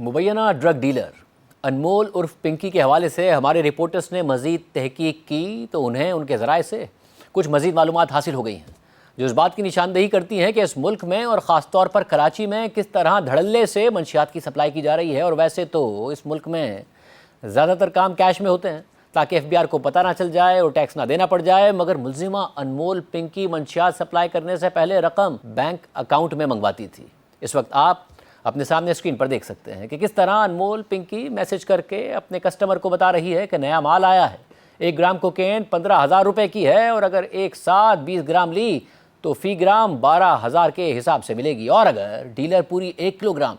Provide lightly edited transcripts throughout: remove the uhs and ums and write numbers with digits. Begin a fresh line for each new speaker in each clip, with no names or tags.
मुबैना drug dealer अनमोल उर्फ पिंकी के हवाले से हमारे रिपोर्टर्स ने मज़ीद तहकीक की तो उन्हें उनके ज़राए से कुछ मज़ीद मालूमात हासिल हो गई हैं जो इस बात की निशानदेही करती हैं कि इस मुल्क में और ख़ास तौर पर कराची में किस तरह धड़ल्ले से मंशियात की सप्लाई की जा रही है। और वैसे तो इस मुल्क में ज़्यादातर काम कैश में होते हैं ताकि FBI को पता ना चल जाए और टैक्स ना देना पड़ जाए, मगर मुलजिमा अनमोल पिंकी मंशियात सप्लाई करने से पहले रकम बैंक अकाउंट में मंगवाती थी। इस वक्त आप अपने सामने स्क्रीन पर देख सकते हैं कि किस तरह अनमोल पिंकी मैसेज करके अपने कस्टमर को बता रही है कि नया माल आया है, 1 ग्राम कोकेन 15,000 रुपये की है और अगर एक साथ 20 ग्राम ली तो फ़ी ग्राम 12,000 के हिसाब से मिलेगी। और अगर डीलर पूरी 1 किलोग्राम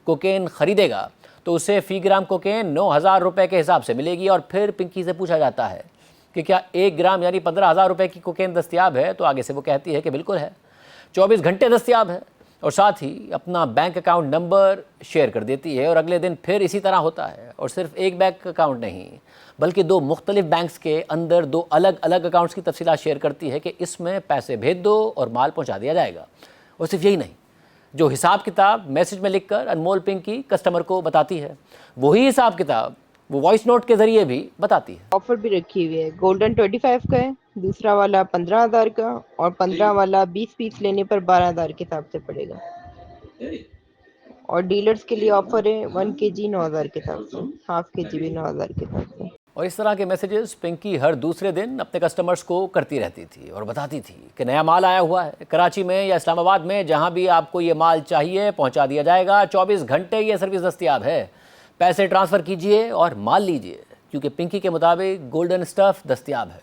कोकेन ख़रीदेगा तो उसे फ़ी ग्राम कोकेन 9,000 रुपये के हिसाब से मिलेगी। और फिर पिंकी से पूछा जाता है कि क्या 1 ग्राम यानी 15,000 रुपये की कोकेन दस्तियाब है, तो आगे से वो कहती है कि बिल्कुल है, 24 घंटे दस्तियाब है, और साथ ही अपना बैंक अकाउंट नंबर शेयर कर देती है। और अगले दिन फिर इसी तरह होता है, और सिर्फ एक बैंक अकाउंट नहीं बल्कि 2 मुख्तलिफ बैंक्स के अंदर 2 अलग अलग अकाउंट्स की तफसीलात शेयर करती है कि इसमें पैसे भेज दो और माल पहुंचा दिया जाएगा। और सिर्फ यही नहीं, जो हिसाब किताब मैसेज में लिखकर अनमोल पिंकी कस्टमर को बताती है वही हिसाब किताब वो वॉइस नोट के ज़रिए भी बताती है।
ऑफर भी रखी हुई है, गोल्डन 25 का है, दूसरा वाला 15,000 का, और 15 वाला 20 पीस लेने पर 12,000 के हिसाब से पड़ेगा। और डीलर्स के लिए ऑफर है 1 kg 9,000 के हिसाब से, हाफ kg भी 9,000 के हिसाब से।
और इस तरह के मैसेजेस पिंकी हर दूसरे दिन अपने कस्टमर्स को करती रहती थी और बताती थी कि नया माल आया हुआ है, कराची में या इस्लामाबाद में जहां भी आपको ये माल चाहिए पहुंचा दिया जाएगा, 24 घंटे ये सर्विस दस्तियाब है, पैसे ट्रांसफ़र कीजिए और माल लीजिए, क्योंकि पिंकी के मुताबिक गोल्डन स्टफ़ दस्तियाब है।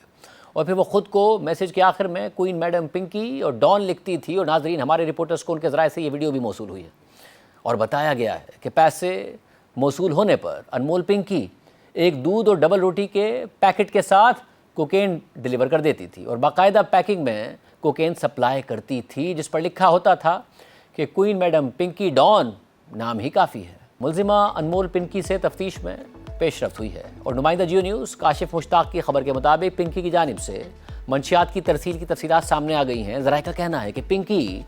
और फिर वो ख़ुद को मैसेज के आखिर में क्वीन मैडम पिंकी और डॉन लिखती थी। और नाजरीन, हमारे रिपोर्टर्स को उनके ज़राए से ये वीडियो भी मौसूल हुई है और बताया गया है कि पैसे मौसूल होने पर अनमोल पिंकी एक दूध और डबल रोटी के पैकेट के साथ कोकेन डिलीवर कर देती थी और बाकायदा पैकिंग में कोकेन सप्लाई करती थी, जिस पर लिखा होता था कि क्वीन मैडम पिंकी डॉन नाम ही काफ़ी है। मुलजिमा अनमोल पिंकी से तफ्तीश में पेशरफ्त हुई है और नुमाइंदा जियो न्यूज़ काशिफ मुश्ताक की खबर के मुताबिक पिंकी की जानिब से मंशियात की तरसील की तफसीलात सामने आ गई हैं। ज़राए का कहना है कि पिंकी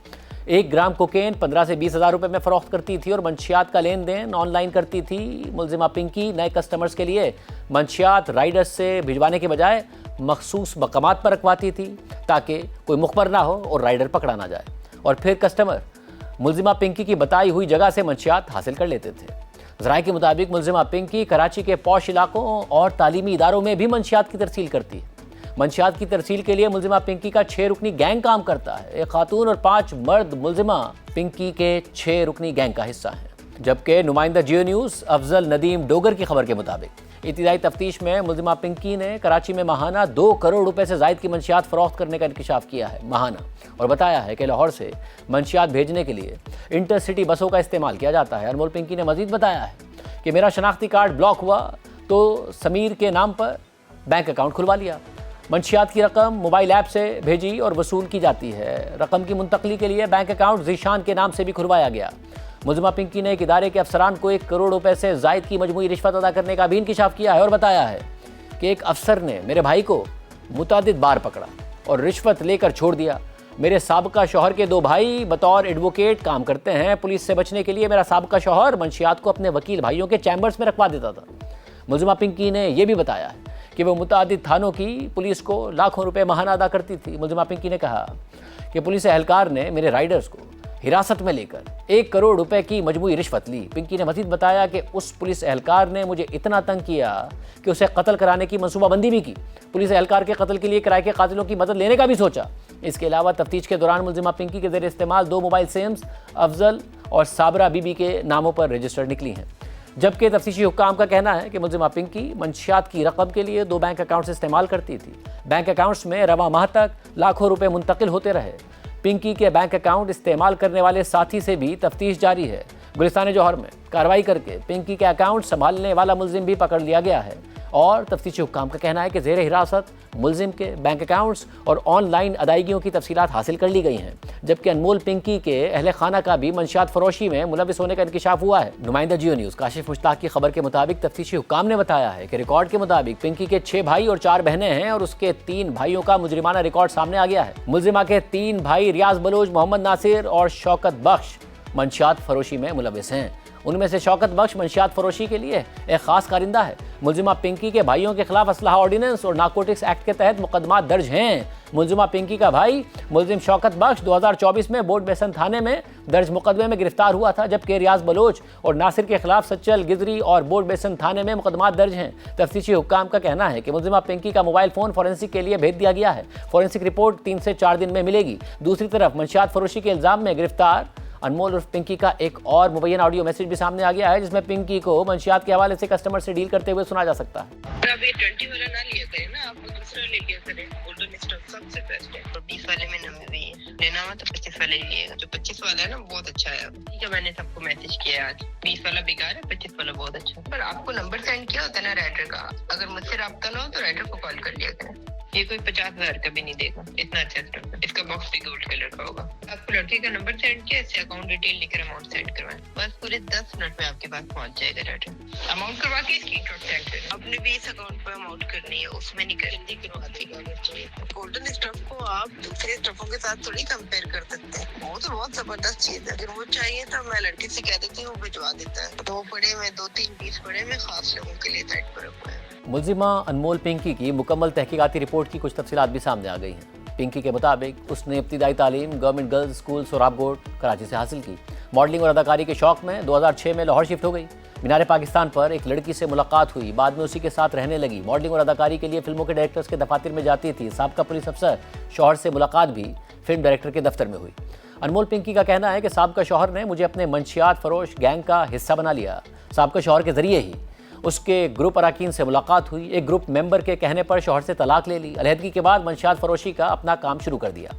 1 ग्राम कोकेन 15 से 20 हज़ार रुपये में फ़रोख्त करती थी और मंशियात का लेन देन ऑनलाइन करती थी। मुलजिमा पिंकी नए कस्टमर्स के लिए मंशियात राइडर्स से भिजवाने के बजाय मखसूस मकामात पर रखवाती थी ताकि कोई मुखबर ना हो और राइडर पकड़ा ना जाए, और फिर कस्टमर मुलजिमा पिंकी की बताई हुई जगह से मंशियात हासिल कर लेते थे। ज़राए के मुताबिक मुलजिमा पिंकी कराची के पॉश इलाकों और तालीमी इदारों में भी मंशियात की तरसील करती है। मंशियात की तरसील के लिए मुलजिमा पिंकी का 6 रुकनी गैंग काम करता है। 1 खातून और 5 मर्द मुलजिमा पिंकी के 6 रुकनी गैंग का हिस्सा हैं। जबकि नुमाइंदा जियो न्यूज़ अफजल नदीम डोगर की खबर के मुताबिक इब्तिदाई तफ्तीश में मुलजिमा पिंकी ने कराची में माहाना 2 करोड़ रुपए से ज़ायद की मंशियात फ़रोख्त करने का इंकशाफ किया है माहाना, और बताया है कि लाहौर से मंशियात भेजने के लिए इंटरसिटी बसों का इस्तेमाल किया जाता है। अनमोल पिंकी ने मज़ीद बताया है कि मेरा शनाख्ती कार्ड ब्लॉक हुआ तो समीर के नाम पर बैंक अकाउंट खुलवा लिया, मंशियात की रकम मोबाइल ऐप से भेजी और वसूल की जाती है। रकम की मुंतकली के लिए बैंक अकाउंट ज़ीशान के नाम से भी खुलवाया गया। मुलजिमा पिंकी ने एक इदारे के अफसरान को 1 करोड़ रुपए से ज़ायद की मजमूई रिश्वत अदा करने का भी इंकशाफ किया है और बताया है कि एक अफसर ने मेरे भाई को मुतादिद बार पकड़ा और रिश्वत लेकर छोड़ दिया। मेरे साबका शौहर के 2 भाई बतौर एडवोकेट काम करते हैं। पुलिस से बचने के लिए मेरा साबका शौहर मंशियात को अपने वकील भाइयों के चैम्बर्स में रखवा देता था। मुलजिमा पिंकी ने यह भी बताया है कि वो मुतादिद थानों की पुलिस को लाखों रुपए माहाना अदा करती थी। मुलजिमा पिंकी ने कहा कि पुलिस एहलकार ने मेरे राइडर्स को हिरासत में लेकर 1 करोड़ रुपए की मजमूई रिश्वत ली। पिंकी ने मज़ीद बताया कि उस पुलिस एहलकार ने मुझे इतना तंग किया कि उसे कत्ल कराने की मनसूबाबंदी भी की। पुलिस एहलकार के कत्ल के लिए किराए के कातिलों की मदद लेने का भी सोचा। इसके अलावा तफ्तीश के दौरान मुलजिमा पिंकी के ज़ेर इस्तेमाल 2 मोबाइल सिम्स अफजल और साबरा बीबी के नामों पर रजिस्टर्ड निकली हैं। जबकि तफ्तीशी हुक्काम का कहना है कि मुलजिमा पिंकी मंशियात की रकम के लिए 2 बैंक अकाउंट्स इस्तेमाल करती थी। बैंक अकाउंट्स में रवा माह तक लाखों रुपए मुंतकिल होते रहे। पिंकी के बैंक अकाउंट इस्तेमाल करने वाले साथी से भी तफ्तीश जारी है। गुलिस्तान जौहर में कार्रवाई करके पिंकी के अकाउंट संभालने वाला मुलजिम भी पकड़ लिया गया है और तफ्तीशी हुक्काम का कहना है कि ज़ेर हिरासत मुलजिम के बैंक अकाउंट्स और ऑनलाइन अदायगियों की तफसीलात हासिल कर ली गई हैं। जबकि अनमोल पिंकी के अहले खाना का भी मंशियात फरोशी में मुलविस होने का इंकशाफ हुआ है। नुमाइंदा जियो न्यूज़ काशिफ मुश्ताक की खबर के मुताबिक तफ्तीशी हुक्काम ने बताया है कि रिकॉर्ड के मुताबिक पिंकी के 6 भाई और 4 बहनें हैं और उसके 3 भाइयों का मुजरिमाना रिकॉर्ड सामने आ गया है। मुलजिमा के 3 भाई रियाज बलोच, मोहम्मद नासिर और शौकत बख्श मंशियात फरोशी में मुलविस हैं उनमें से शौकत बख्श मंशियात फरोशी के लिए एक खास कारिंदा है। मुलजिमा पिंकी के भाइयों के खिलाफ असलहा ऑर्डिनेंस और नारकोटिक्स एक्ट के तहत मुकदमात दर्ज हैं। मुलजिमा पिंकी का भाई मुलजिम शौकत बख्श 2024 में बोर्ड बेसन थाने में दर्ज मुकदमे में गिरफ्तार हुआ था, जबकि रियाज बलोच और नासिर के खिलाफ सच्चल, गिजरी और बोर्ड बेसन थाने में मुकदमात दर्ज हैं। तफ्तीशी हुक्काम का कहना है कि मुलजिमा पिंकी का मोबाइल फोन फॉरेंसिक के लिए भेज दिया गया है। फॉरेंसिक रिपोर्ट 3 से 4 दिन में मिलेगी। दूसरी तरफ मंशियात फरोशी के इल्जाम में गिरफ्तार अनमोल उर्फ पिंकी का एक और मुबैना ऑडियो मैसेज भी सामने आ गया है, जिसमें पिंकी को मंशियात के हवाले से कस्टमर से डील करते हुए सुना जा सकता है।
अब ये 20 वाला ना लिया करें ना, आप दूसरा ले लिया करें। गोल्डन स्टॉक सबसे बेस्ट है। और 20 वाले में नमी भी है, लेना हो तो 25 वाले लिएगा। जो 25 वाला है ना बहुत अच्छा है। ठीक है, मैंने सबको मैसेज किया आज। 20 वाला बेकार है, 25 वाला बहुत अच्छा है। पर आपको नंबर सेंड किया होता है ना राइडर का, अगर मुझसे रब्ता ना हो तो राइडर को कॉल कर लिया करें। ये कोई 50,000 का भी नहीं देगा, इतना अच्छा स्टॉक है। इसका बॉक्स भी गोल्ड कलर का होगा। आपको लड़के का नंबर सेंड किया, इससे अकाउंट डिटेल लेकर अमाउंट सेंड करवाएं। बस पूरे 10 मिनट में आपके पास पहुंच जाएगा राइडर। अमाउंट करवा के स्क्रीनशॉट सेंड करें। अपने भी इस अकाउंट पे अमाउंट करनी है, उसमें नहीं करनी। करवाती चाहिए। गोल्डन स्टफ को आप दूसरे स्टफों के साथ थोड़ी कंपेयर कर सकते हैं। वो तो बहुत जबरदस्त चीज है। अगर वो चाहिए तो मैं लड़के से कह देती हूँ, वो भिजवा देता है। 2 पड़े में 2-3 पीस पड़े में खास लोगों के लिए साइड पर रखा है।
मुलजिमा अनमोल पिंकी की मुकम्मल तहकीकाती रिपोर्ट की कुछ तफसीलात भी सामने आ गई हैं। पिंकी के मुताबिक उसने इब्तिदाई तालीम government girls school Sorabkot Karachi से हासिल की। मॉडलिंग और अदाकारी के शौक़ में 2006 में लाहौर शिफ्ट हो गई। मीनार पाकिस्तान पर एक लड़की से मुलाकात हुई, बाद में उसी के साथ रहने लगी। मॉडलिंग और अदाकारी के लिए फिल्मों के डायरेक्टर्स के दफातर में जाती थी। साबका पुलिस अफसर शौहर से मुलाकात भी फिल्म डायरेक्टर के दफ्तर में हुई। अनमोल पिंकी का कहना है कि साबका शौहर ने मुझे अपने मंशियात फरोश गैंग का हिस्सा बना लिया। साबका शौहर के ज़रिए ही उसके ग्रुप अरकान से मुलाकात हुई। एक ग्रुप मेंबर के कहने पर शौहर से तलाक ले ली। अलहदगी के बाद मंशियात फरोशी का अपना काम शुरू कर दिया।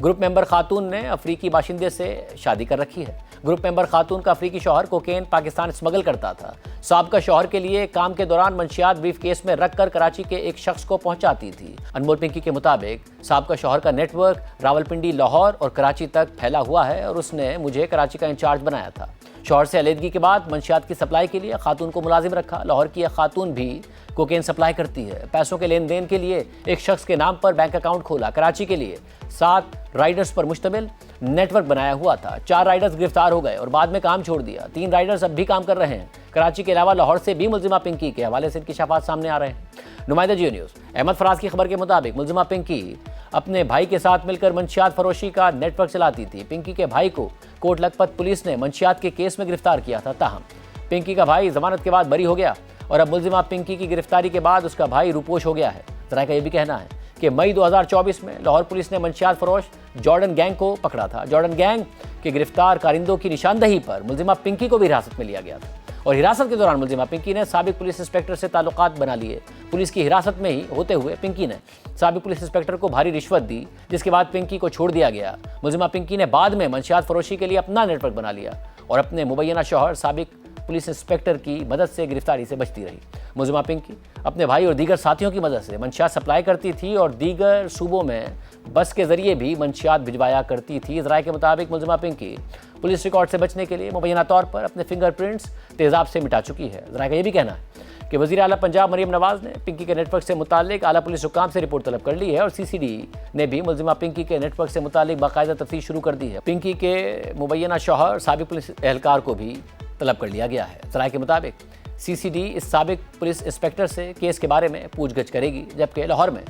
ग्रुप मेंबर खातून ने अफ्रीकी बाशिंदे से शादी कर रखी है। ग्रुप मेंबर खातून का अफ्रीकी शौहर कोकेन पाकिस्तान स्मगल करता था। साबका शौहर के लिए काम के दौरान मंशियात ब्रीफ केस में रखकर कराची के एक शख्स को पहुंचाती थी। अनमोल पिंकी के मुताबिक साबका शौहर का नेटवर्क रावलपिंडी, लाहौर और कराची तक फैला हुआ है और उसने मुझे कराची का इंचार्ज बनाया था। शौहर से अलहदगी के बाद मंशियात की सप्लाई के लिए खातून को मुलाजिम रखा। लाहौर की एक खातून भी कोकेन सप्लाई करती है। पैसों के लेन देन के लिए एक शख्स के नाम पर बैंक अकाउंट खोला। कराची के लिए 7 राइडर्स पर मुश्तमिल नेटवर्क बनाया हुआ था। 4 राइडर्स गिरफ्तार हो गए और बाद में काम छोड़ दिया। 3 राइडर्स अब भी काम कर रहे हैं। कराची के अलावा लाहौर से भी मुलजिमा पिंकी के हवाले से इंकशाफात सामने आ रहे हैं। नुमाइंदा जियो न्यूज़ अहमद फराज की खबर के मुताबिक मुलजिमा पिंकी अपने भाई के साथ मिलकर मंशियात फरोशी का नेटवर्क चलाती थी। पिंकी के भाई को कोट लखपत पुलिस ने मंशियात के केस में गिरफ्तार किया था। ताहम पिंकी का भाई जमानत के बाद बरी हो गया और अब मुलजिमा पिंकी की गिरफ्तारी के बाद उसका भाई रूपोश हो गया है। जरा का यह भी कहना है कि मई 2024 में लाहौर पुलिस ने मंशियात फरोश जॉर्डन गैंग को पकड़ा था। जॉर्डन गैंग के गिरफ्तार कारिंदों की निशानदही पर मुलजिमा पिंकी को भी हिरासत में लिया गया था और हिरासत के दौरान मुलजिमा पिंकी ने साबिक पुलिस इंस्पेक्टर से ताल्लुकात बना लिए। पुलिस की हिरासत में ही होते हुए पिंकी ने साबिक पुलिस इंस्पेक्टर को भारी रिश्वत दी, जिसके बाद पिंकी को छोड़ दिया गया। मुलजिमा पिंकी ने बाद में मंशियात फरोशी के लिए अपना नेटवर्क बना लिया और अपने मुबैना शौहर साबिक पुलिस इंस्पेक्टर की मदद से गिरफ्तारी से बचती रही। मुलजिमा पिंकी अपने भाई और दीगर साथियों की मदद से मंशियात सप्लाई करती थी और दीगर सूबों में बस के जरिए भी मंशियात भिजवाया करती थी। ज़राए के मुताबिक मुलजिमा पिंकी पुलिस रिकॉर्ड से बचने के लिए मुबैना तौर पर अपने फिंगरप्रिंट्स तेज़ाब से मिटा चुकी है। ज़राए का यह भी कहना है कि वज़ीर आला पंजाब मरीम नवाज़ ने पिंकी के नेटवर्क से मुतालिक आला पुलिस हुक्काम से रिपोर्ट तलब कर ली है और CCD ने भी मुलजिमा पिंकी के नेटवर्क से मुतालिक बाकायदा तफ्तीश शुरू कर दी है। पिंकी के मुबैना शौहर साबिक पुलिस एहलकार को भी तलब कर लिया गया है। ज़राए के मुताबिक CCD इस साबिक पुलिस इंस्पेक्टर से केस के बारे में पूछगछ करेगी, जबकि लाहौर में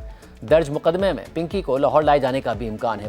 दर्ज मुकदमे में पिंकी को लाहौर लाए जाने का भी इम्कान है।